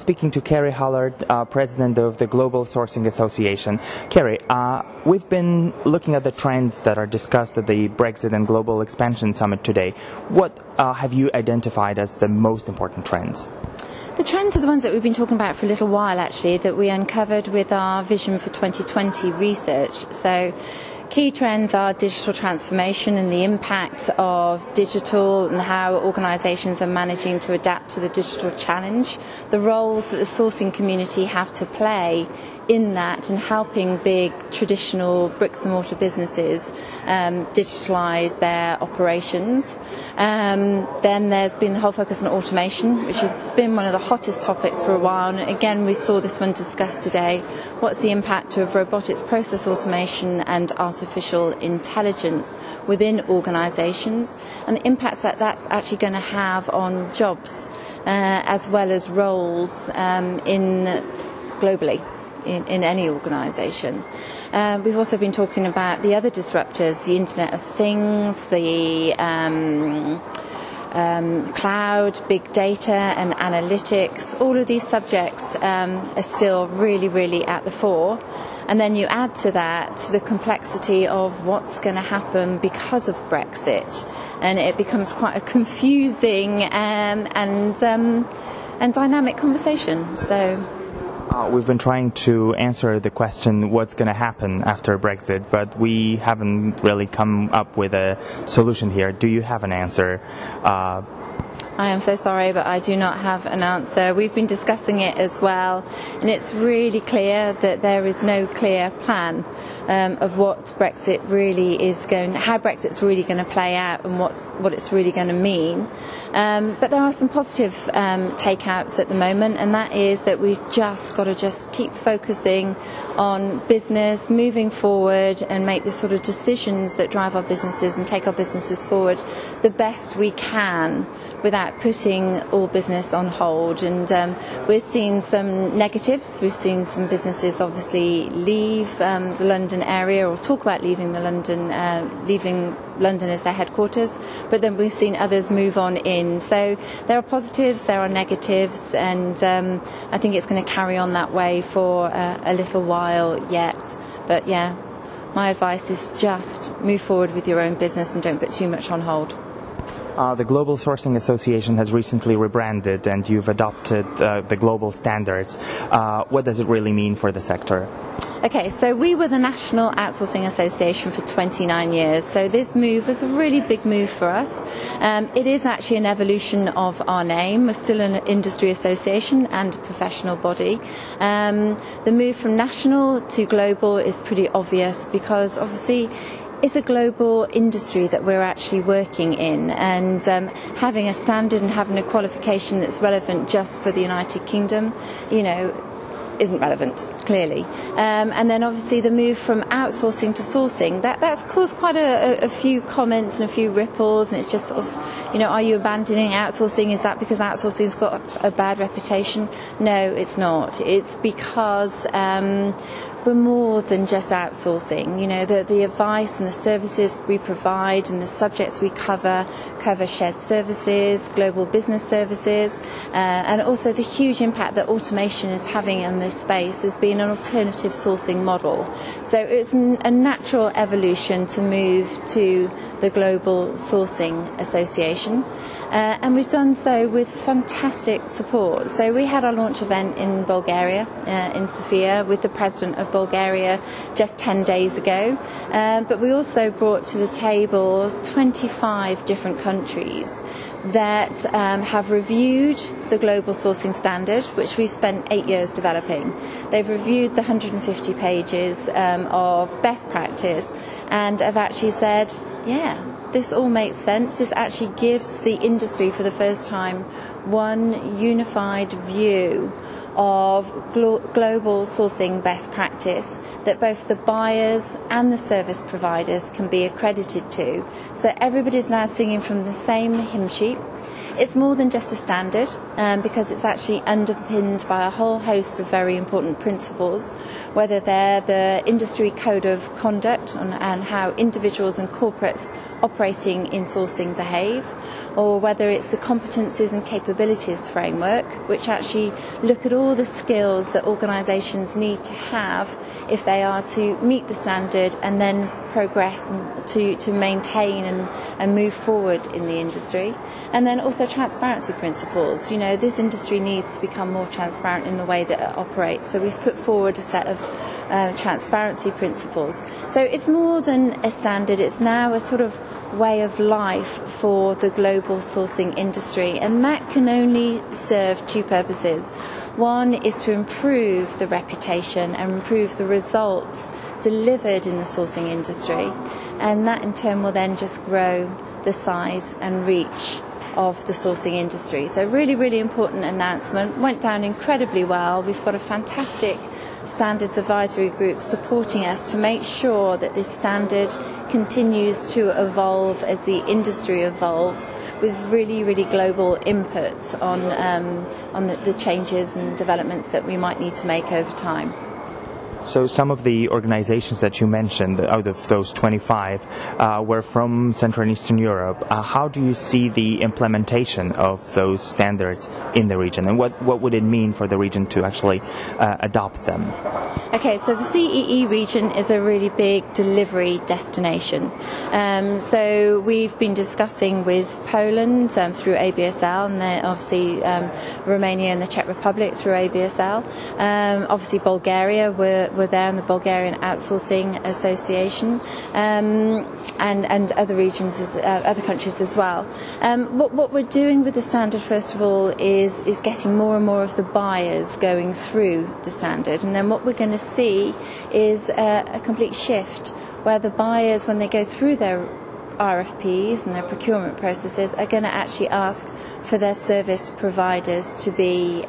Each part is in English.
speaking to Kerry Hallard, President of the Global Sourcing Association. Kerry, we've been looking at the trends that are discussed at the Brexit and Global Expansion Summit today. What have you identified as the most important trends? The trends are the ones that we've been talking about for a little while, actually, that we uncovered with our Vision for 2020 research. So key trends are digital transformation and the impact of digital and how organisations are managing to adapt to the digital challenge, the roles that the sourcing community have to play in that and helping big traditional bricks and mortar businesses digitalise their operations. Then there's been the whole focus on automation, which has been one of the hottest topics for a while. And again, we saw this one discussed today. What's the impact of robotics, process automation and artificial intelligence within organisations, and the impacts that that's actually going to have on jobs as well as roles globally in any organisation. We've also been talking about the other disruptors, the Internet of Things, the cloud, big data and analytics. All of these subjects are still really, really at the fore. And then you add to that the complexity of what's going to happen because of Brexit. And it becomes quite a confusing and dynamic conversation. We've been trying to answer the question what's going to happen after Brexit, but we haven't really come up with a solution here. Do you have an answer? I am so sorry, but I do not have an answer. We've been discussing it as well, and it's really clear that there is no clear plan of what Brexit really is how Brexit's really going to play out and what it's really going to mean. But there are some positive takeouts at the moment, and that is that we've just got to keep focusing on business, moving forward, and make the sort of decisions that drive our businesses and take our businesses forward the best we can without putting all business on hold. And we've seen some negatives. We've seen some businesses obviously leave the London area or talk about leaving London as their headquarters, but then we've seen others move on in. So there are positives, there are negatives, and I think it's going to carry on that way for a little while yet. But yeah, my advice is just move forward with your own business and don't put too much on hold. The Global Sourcing Association has recently rebranded, and you've adopted the global standards. What does it really mean for the sector? Okay, so we were the National Outsourcing Association for 29 years, so this move was a really big move for us. It is actually an evolution of our name. We're still an industry association and a professional body. The move from national to global is pretty obvious because obviously it's a global industry that we're actually working in, and having a standard and having a qualification that's relevant just for the United Kingdom, isn't relevant, clearly. And then obviously the move from outsourcing to sourcing, that's caused quite a few comments and a few ripples, and it's just sort of, are you abandoning outsourcing? Is that because outsourcing's got a bad reputation? No, it's not. It's because we're more than just outsourcing. The advice and the services we provide and the subjects we cover shared services, global business services, and also the huge impact that automation is having on this space has been an alternative sourcing model. So it's a natural evolution to move to the Global Sourcing Association. And we've done so with fantastic support. So we had our launch event in Bulgaria, in Sofia, with the President of Bulgaria just 10 days ago. But we also brought to the table 25 different countries that have reviewed the Global Sourcing Standard, which we've spent 8 years developing. They've reviewed the 150 pages of best practice and have actually said, yeah, this all makes sense. This actually gives the industry for the first time one unified view of global sourcing best practice that both the buyers and the service providers can be accredited to. So everybody's now singing from the same hymn sheet. It's more than just a standard because it's actually underpinned by a whole host of very important principles, whether they're the industry code of conduct and how individuals and corporates operating in sourcing behave, or whether it's the competencies and capabilities framework, which actually look at all the skills that organisations need to have if they are to meet the standard and then progress and to maintain and move forward in the industry. And then also transparency principles. You know, this industry needs to become more transparent in the way that it operates. So we've put forward a set of transparency principles. So it's more than a standard, it's now a sort of way of life for the global sourcing industry, and that can only serve two purposes. One is to improve the reputation and improve the results delivered in the sourcing industry, and that in turn will then just grow the size and reach of the sourcing industry. So really, really important announcement. Went down incredibly well. We've got a fantastic standards advisory group supporting us to make sure that this standard continues to evolve as the industry evolves, with really, really global input on the changes and developments that we might need to make over time. So some of the organizations that you mentioned, out of those 25, were from Central and Eastern Europe. How do you see the implementation of those standards in the region, and what would it mean for the region to actually adopt them? Okay, so the CEE region is a really big delivery destination. So we've been discussing with Poland through ABSL, and then obviously Romania and the Czech Republic through ABSL. Obviously Bulgaria were there in the Bulgarian Outsourcing Association, and other regions, other countries as well. What we're doing with the standard, first of all, is getting more and more of the buyers going through the standard, and then what we're going to see is a complete shift where the buyers, when they go through their RFPs and their procurement processes, are going to actually ask for their service providers to be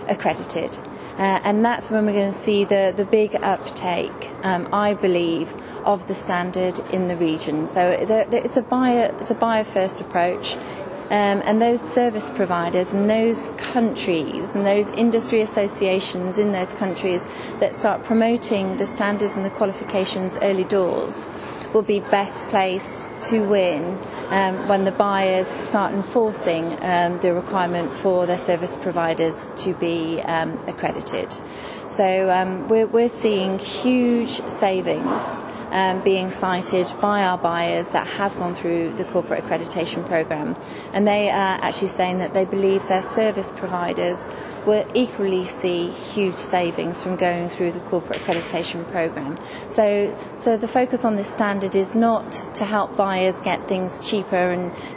accredited. And that's when we're going to see the big uptake, I believe, of the standard in the region. So it's a buyer first approach. And those service providers and those countries and those industry associations in those countries that start promoting the standards and the qualifications early doors will be best placed to win when the buyers start enforcing the requirement for their service providers to be accredited. So we're seeing huge savings being cited by our buyers that have gone through the corporate accreditation programme, and they are actually saying that they believe their service providers will equally see huge savings from going through the corporate accreditation programme. So the focus on this standard is not to help buyers get things cheaper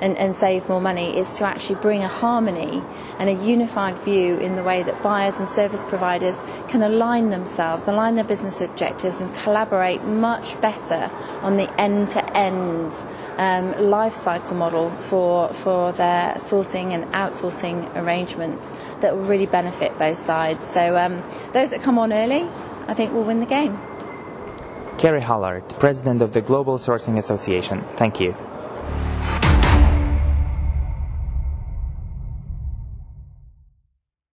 and save more money, it's to actually bring a harmony and a unified view in the way that buyers and service providers can align themselves, align their business objectives, and collaborate much better on the end-to-end life cycle model for their sourcing and outsourcing arrangements that will really benefit both sides. So those that come on early, I think, will win the game. Kerry Hallard, President of the Global Sourcing Association. Thank you.